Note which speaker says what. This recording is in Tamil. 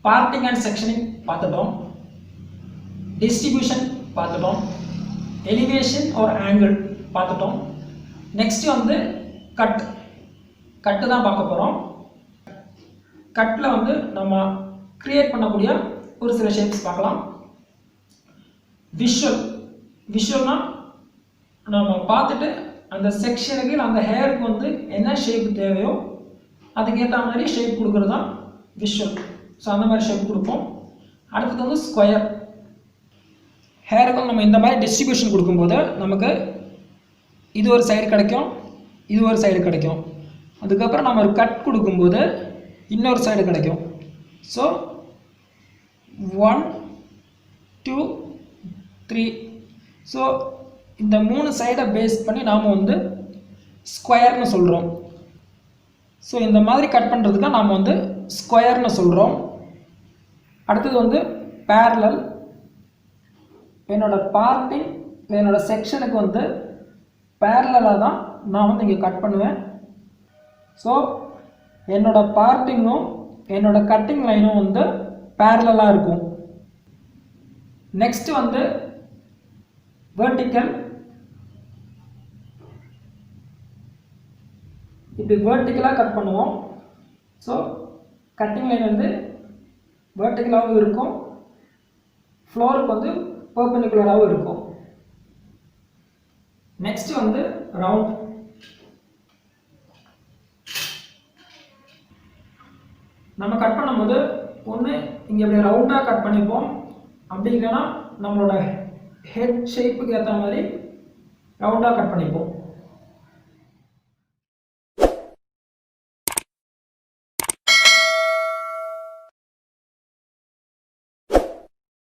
Speaker 1: பார்ட்டிங் அண்ட் செக்ஷனிங் பார்த்துட்டோம், டிஸ்ட்ரிபியூஷன் பார்த்துட்டோம், எலிவேஷன் ஒரு ஆங்கிள் பார்த்துட்டோம். நெக்ஸ்ட் வந்து கட்டு தான் பார்க்க போகிறோம். கட்டில் வந்து நம்ம கிரியேட் பண்ணக்கூடிய ஒரு சில ஷேப்ஸ் பார்க்கலாம். விஷுவல்னா நம்ம பார்த்துட்டு அந்த செக்ஷனுக்கு அந்த ஹேருக்கு வந்து என்ன ஷேப் தேவையோ அதுக்கேற்ற மாதிரி ஷேப் கொடுக்குறது தான் விஷுவல். ஸோ அந்த மாதிரி ஷேப் கொடுப்போம். அடுத்தது வந்து ஸ்கொயர். ஹேருக்கு நம்ம இந்த மாதிரி டிஸ்ட்ரிபியூஷன் கொடுக்கும்போது நமக்கு இது ஒரு சைடு கிடைக்கும், இது ஒரு சைடு கிடைக்கும். அதுக்கப்புறம் நம்ம ஒரு கட் கொடுக்கும்போது இன்னொரு சைடு கிடைக்கும். ஸோ 1 2 3. ஸோ இந்த 3 சைடை பேஸ் பண்ணி நாம் வந்து ஸ்கொயர்னு சொல்கிறோம். ஸோ இந்த மாதிரி கட் பண்ணுறதுக்கு நாம் வந்து ஸ்கொயர்னு சொல்கிறோம். அடுத்தது வந்து பேரலல். என்னோட பார்ட்டிங் என்னோட செக்ஷனுக்கு வந்து பேரலாக தான் நான் வந்து இங்கே கட் பண்ணுவேன். ஸோ என்னோட பார்ட்டிங்கும் என்னோட கட்டிங் லைனும் வந்து பேரலாக இருக்கும். நெக்ஸ்ட் வந்து வெர்டிக்கல். இப்படி வெர்டிக்கலாக கட் பண்ணுவோம். ஸோ கட்டிங் லைன் வந்து வெர்டிக்கலாகவும் இருக்கும், ஃப்ளோருக்கு வந்து பெர்பெண்டிகுலராகவும் இருக்கும். நெக்ஸ்ட் வந்து ரவுண்ட். நம்ம கட் பண்ணும்போது ஒன்று இங்கே இப்படி ரவுண்டாக கட் பண்ணிப்போம், அப்படி இல்லைன்னா நம்மளோட ஹெட் ஷேப்புக்கு ஏற்ற மாதிரி ரவுண்டாக கட் பண்ணிப்போம்.